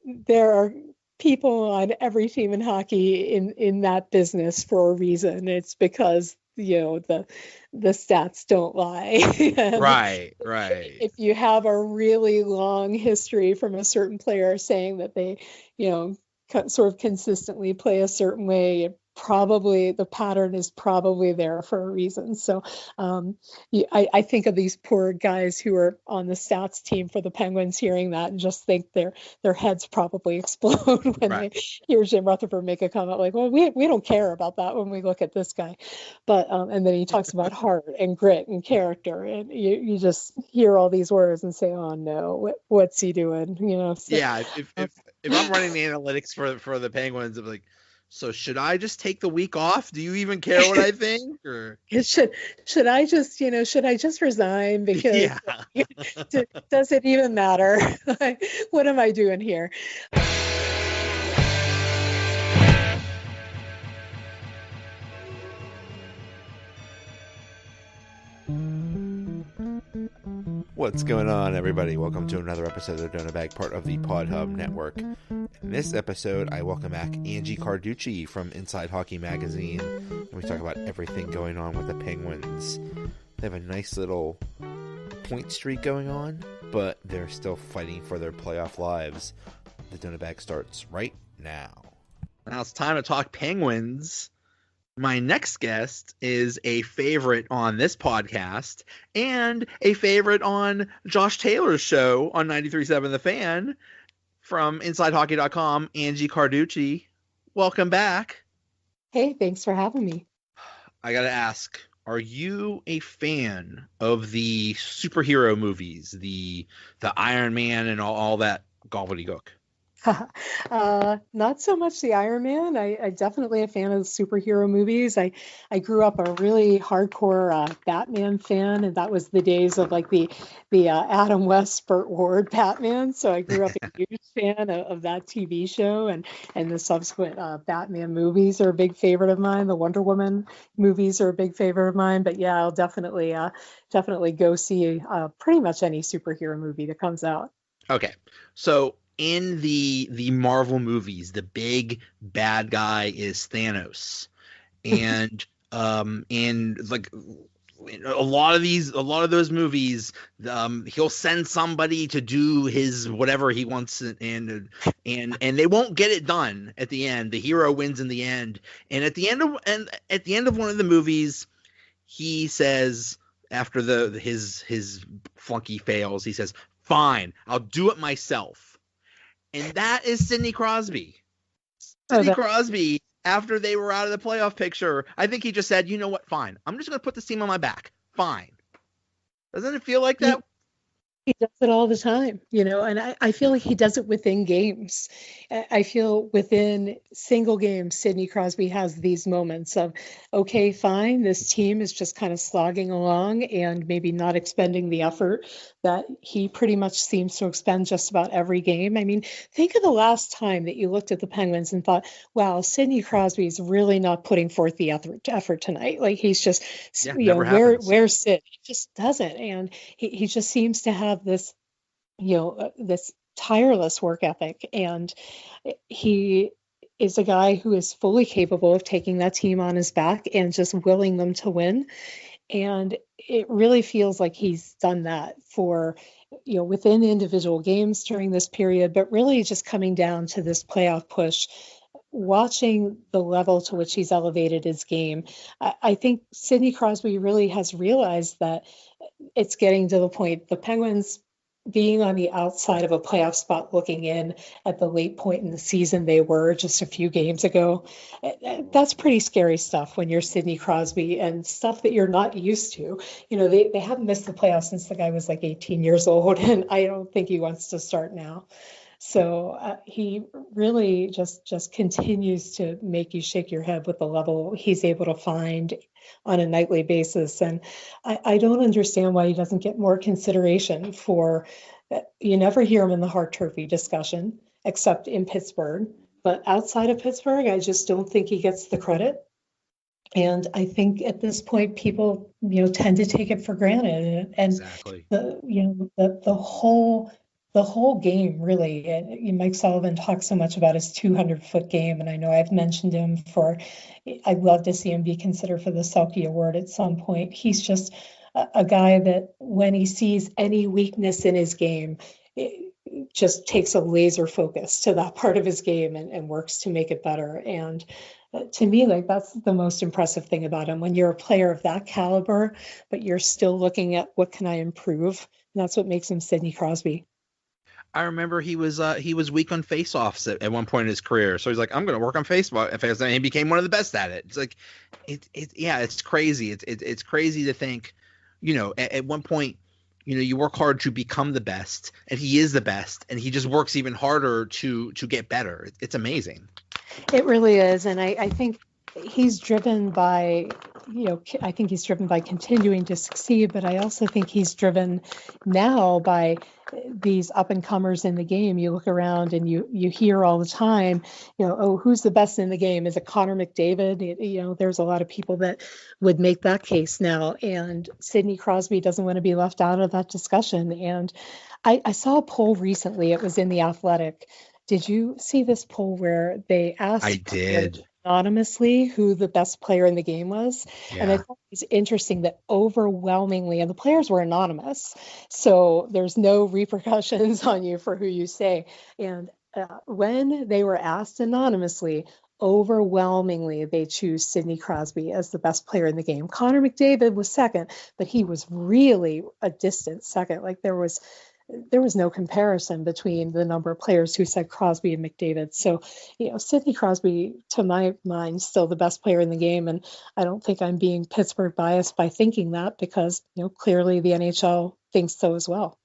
there are people on every team in hockey in that business for a reason. It's because the stats don't lie. And Right. if you have a really long history from a certain player saying that they, sort of consistently play a certain way, probably the pattern is probably there for a reason. So I think of these poor guys who are on the stats team for the Penguins hearing that and just think their heads probably explode when Right. they hear Jim Rutherford make a comment like, well, we don't care about that when we look at this guy. But and then he talks about heart and grit and character, and you just hear all these words and say, oh no, what's he doing? So, Yeah, if I'm running the analytics for the Penguins, I'm like, so should I just take the week off? Do you even care what I think? Or it should I just should I just resign because yeah. does it even matter? Like, what am I doing here? What's going on, everybody? Welcome to another episode of the Donut Bag, part of the Pod Hub Network. In this episode, I welcome back Angie Carducci from Inside Hockey Magazine, and we talk about everything going on with the Penguins. They have a nice little point streak going on, but they're still fighting for their playoff lives. The Donut Bag starts right now. Now it's time to talk Penguins. My next guest is a favorite on this podcast and a favorite on Josh Taylor's show on 93.7 The Fan from InsideHockey.com, Angie Carducci. Welcome back. Hey, thanks for having me. I got to ask, are you a fan of the superhero movies, the Iron Man and all that gobbledygook? Not so much the Iron Man. I definitely a fan of superhero movies. I grew up a really hardcore Batman fan, and that was the days of like the Adam West, Burt Ward Batman. So I grew up a huge fan of that TV show, and the subsequent Batman movies are a big favorite of mine. The Wonder Woman movies are a big favorite of mine. But yeah, I'll definitely go see pretty much any superhero movie that comes out. Okay, so in the Marvel movies, the big bad guy is Thanos, and like a lot of those movies, he'll send somebody to do his whatever he wants, and they won't get it done at the end. The hero wins in the end, and at the end of one of the movies, he says, after his flunky fails, he says, "Fine, I'll do it myself." And that is Sidney Crosby. Sidney Crosby, after they were out of the playoff picture, I think he just said, you know what, fine. I'm just going to put this team on my back. Fine. Doesn't it feel like that? He does it all the time, and I feel like he does it within games. I feel within single games, Sidney Crosby has these moments of, okay, fine, this team is just kind of slogging along and maybe not expending the effort that he pretty much seems to expend just about every game. I mean, think of the last time that you looked at the Penguins and thought, wow, Sidney Crosby is really not putting forth the effort tonight. Like he's just, where's Sid? He just doesn't. And he just seems to have this, this tireless work ethic. And he is a guy who is fully capable of taking that team on his back and just willing them to win. And it really feels like he's done that for, within individual games during this period, but really just coming down to this playoff push, watching the level to which he's elevated his game. I think Sidney Crosby really has realized that it's getting to the point, the Penguins being on the outside of a playoff spot looking in at the late point in the season they were just a few games ago. That's pretty scary stuff when you're Sidney Crosby and stuff that you're not used to. They haven't missed the playoffs since the guy was like 18 years old, and I don't think he wants to start now. So he really just continues to make you shake your head with the level he's able to find on a nightly basis. And I don't understand why he doesn't get more consideration for, you never hear him in the Hart Trophy discussion, except in Pittsburgh. But outside of Pittsburgh, I just don't think he gets the credit. And I think at this point, people, tend to take it for granted. And exactly. the whole the whole game, really. And Mike Sullivan talks so much about his 200-foot game, and I know I've mentioned him for, I'd love to see him be considered for the Selke Award at some point. He's just a guy that when he sees any weakness in his game, it just takes a laser focus to that part of his game and works to make it better. And to me, like, that's the most impressive thing about him. When you're a player of that caliber, but you're still looking at what can I improve, and that's what makes him Sidney Crosby. I remember he was weak on face-offs at one point in his career, so he's like, I'm going to work on face-offs, and he became one of the best at it. It's like, it's crazy. It's crazy to think, at one point, you work hard to become the best, and he is the best, and he just works even harder to get better. It's amazing. It really is, and I think he's driven by, I think he's driven by continuing to succeed, but I also think he's driven now by these up and comers in the game. You look around and you hear all the time, oh, who's the best in the game? Is it Connor McDavid? There's a lot of people that would make that case now, and Sidney Crosby doesn't want to be left out of that discussion. And I saw a poll recently. It was in The Athletic. Did you see this poll where they asked I did. Anonymously who the best player in the game was? Yeah. And I thought it was interesting that overwhelmingly, and the players were anonymous, so there's no repercussions on you for who you say. And when they were asked anonymously, overwhelmingly they choose Sidney Crosby as the best player in the game. Connor McDavid was second, but he was really a distant second. Like there was no comparison between the number of players who said Crosby and McDavid. So, Sidney Crosby, to my mind, still the best player in the game. And I don't think I'm being Pittsburgh biased by thinking that, because, clearly the NHL thinks so as well.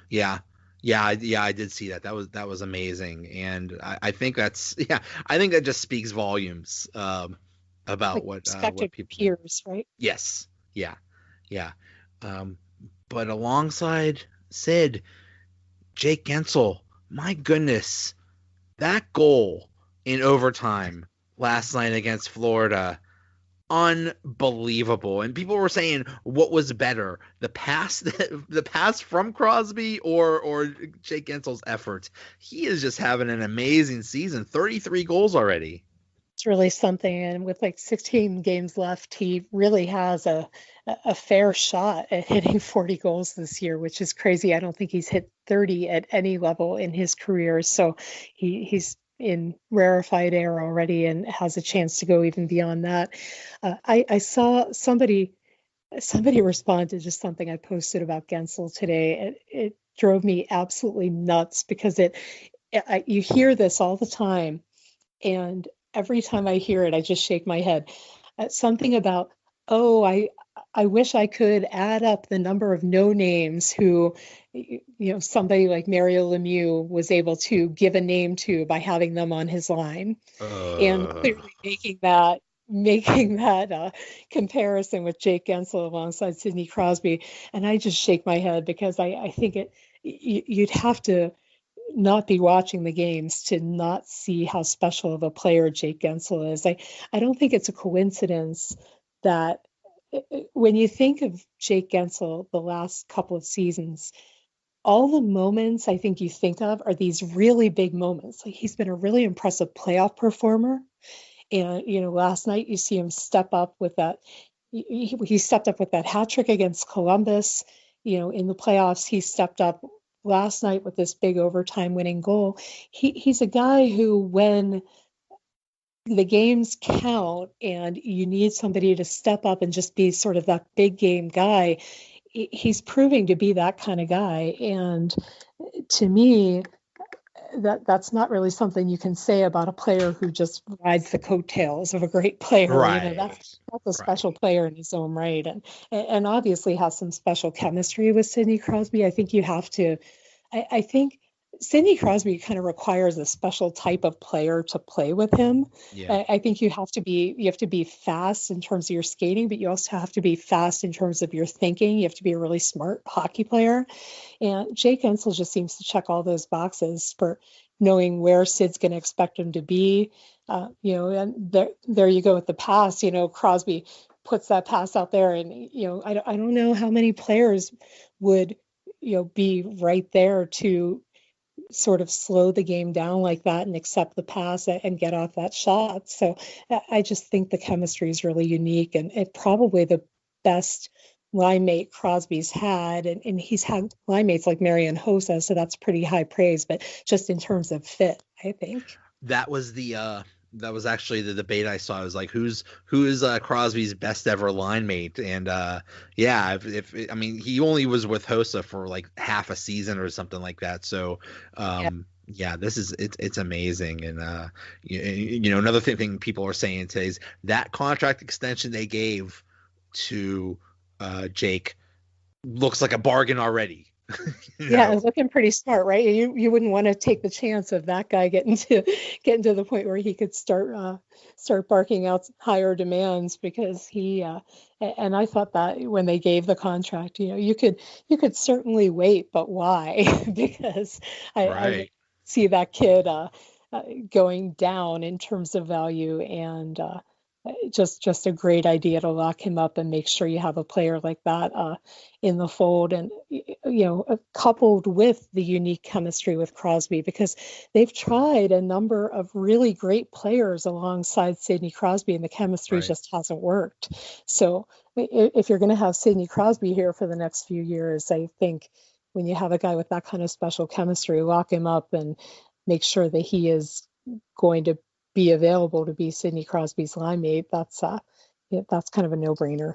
Yeah, I did see that. That was amazing. And I think I think that just speaks volumes about like what people peers, right? Yes. Yeah. But alongside Sid, Jake Guentzel, my goodness, that goal in overtime last night against Florida, unbelievable. And people were saying, what was better, the pass from Crosby or Jake Guentzel's effort? He is just having an amazing season. 33 goals already. It's really something. And with like 16 games left, he really has a fair shot at hitting 40 goals this year, which is crazy. I don't think he's hit 30 at any level in his career. So he's in rarefied air already and has a chance to go even beyond that. I saw somebody respond to just something I posted about Guentzel today. It drove me absolutely nuts, because you hear this all the time, and every time I hear it, I just shake my head. Something about, I wish I could add up the number of no names who, somebody like Mario Lemieux was able to give a name to by having them on his line, and clearly making that comparison with Jake Guentzel alongside Sidney Crosby. And I just shake my head, because I think you'd have to not be watching the games to not see how special of a player Jake Guentzel is. I don't think it's a coincidence that when you think of Jake Guentzel the last couple of seasons, all the moments I think you think of are these really big moments. Like, he's been a really impressive playoff performer. And, last night you see him step up with that. He stepped up with that hat trick against Columbus. In the playoffs, he stepped up last night with this big overtime winning goal. He's a guy who, when the games count and you need somebody to step up and just be sort of that big game guy, he's proving to be that kind of guy. And to me, that's not really something you can say about a player who just rides the coattails of a great player. Right. That's a special player in his own right, and obviously has some special chemistry with Sidney Crosby. I think you have to. I think Sidney Crosby kind of requires a special type of player to play with him. Yeah. I think you have to be fast in terms of your skating, but you also have to be fast in terms of your thinking. You have to be a really smart hockey player. And Jake Guentzel just seems to check all those boxes for knowing where Sid's going to expect him to be. And there you go with the pass. Crosby puts that pass out there, and I don't know how many players would be right there to sort of slow the game down like that and accept the pass and get off that shot. So I just think the chemistry is really unique, and it probably the best line mate Crosby's had, and he's had line mates like Marian Hossa, so that's pretty high praise. But just in terms of fit, I think that was that was actually the debate I saw. I was like, who is Crosby's best ever line mate? And yeah, if I mean, he only was with Hossa for like half a season or something like that. So yeah, this is it's amazing. And you know, another thing people are saying today is that contract extension they gave to Jake looks like a bargain already. Yeah, it's looking pretty smart, right? You wouldn't want to take the chance of that guy getting to the point where he could start barking out higher demands, because he and I thought that when they gave the contract, you know, you could certainly wait, but why? Because I see that kid going down in terms of value, and just a great idea to lock him up and make sure you have a player like that in the fold. And coupled with the unique chemistry with Crosby, because they've tried a number of really great players alongside Sidney Crosby, and the chemistry just hasn't worked. So if you're going to have Sidney Crosby here for the next few years, I think when you have a guy with that kind of special chemistry, lock him up and make sure that he is going to be available to be Sidney Crosby's line mate. That's kind of a no-brainer.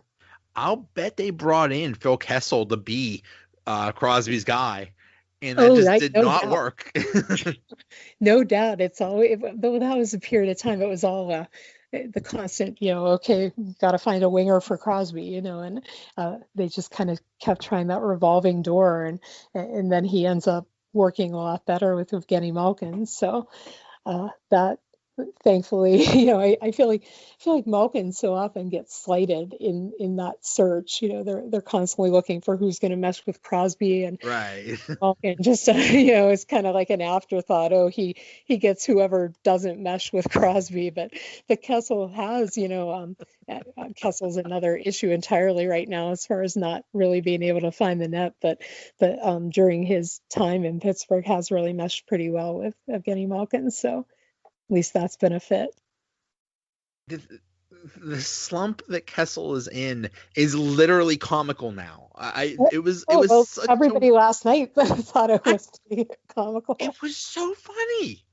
I'll bet they brought in Phil Kessel to be Crosby's guy, and that did not work. No doubt. It's all, though that was a period of time. It was all the constant, okay, got to find a winger for Crosby, and they just kind of kept trying that revolving door, and then he ends up working a lot better with Evgeny Malkin. So that. Thankfully, I feel like Malkin so often gets slighted in that search. They're constantly looking for who's going to mesh with Crosby, and Malkin just it's kind of like an afterthought. Oh, he gets whoever doesn't mesh with Crosby, but Kessel has Kessel's another issue entirely right now as far as not really being able to find the net, but during his time in Pittsburgh has really meshed pretty well with Evgeny Malkin. So. At least that's been a fit. The slump that Kessel is in is literally comical now. Everybody last night thought it was comical. It was so funny.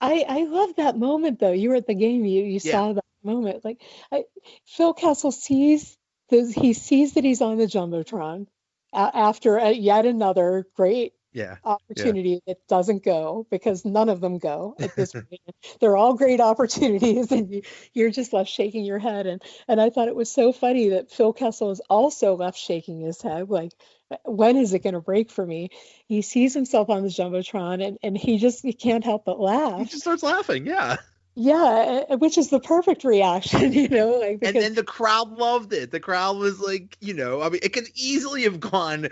I love that moment though. You were at the game. You saw that moment. Like Phil Kessel sees that he's on the jumbotron after yet another great opportunity that doesn't go, because none of them go at this point. They're all great opportunities, and you're just left shaking your head. And I thought it was so funny that Phil Kessel is also left shaking his head, like, when is it going to break for me? He sees himself on the jumbotron, and he can't help but laugh. He just starts laughing. Yeah, which is the perfect reaction, and then the crowd loved it. The crowd was like, I mean, it could easily have gone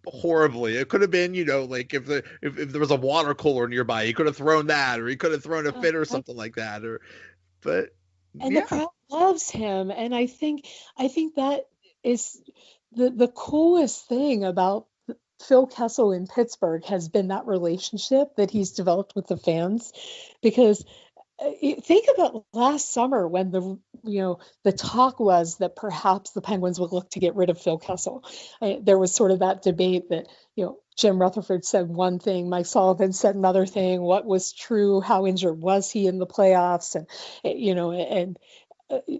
horribly. It could have been, like if there was a water cooler nearby, he could have thrown that, or he could have thrown a fit or something like that. The crowd loves him, and I think that is the coolest thing about Phil Kessel in Pittsburgh has been that relationship that he's developed with the fans, because think about last summer when the talk was that perhaps the Penguins would look to get rid of Phil Kessel. There was sort of that debate that, Jim Rutherford said one thing, Mike Sullivan said another thing. What was true? How injured was he in the playoffs? And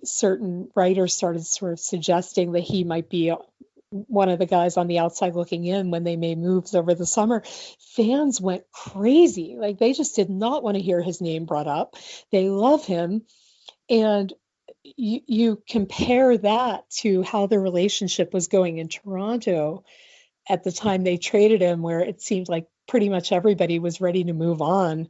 certain writers started sort of suggesting that he might be one of the guys on the outside looking in when they made moves over the summer. Fans went crazy. Like, they just did not want to hear his name brought up. They love him. And you compare that to how the relationship was going in Toronto at the time they traded him, where it seemed like pretty much everybody was ready to move on.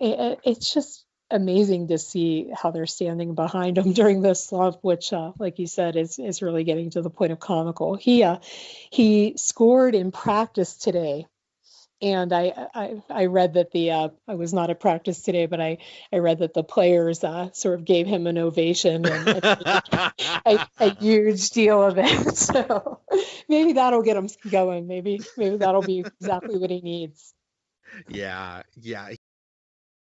It's just amazing to see how they're standing behind him during this slump, which, like you said, is really getting to the point of comical. He scored in practice today And I read that I was not at practice today, but I read that the players sort of gave him an ovation and a huge deal of it. So maybe that'll get him going. Maybe that'll be exactly what he needs. Yeah,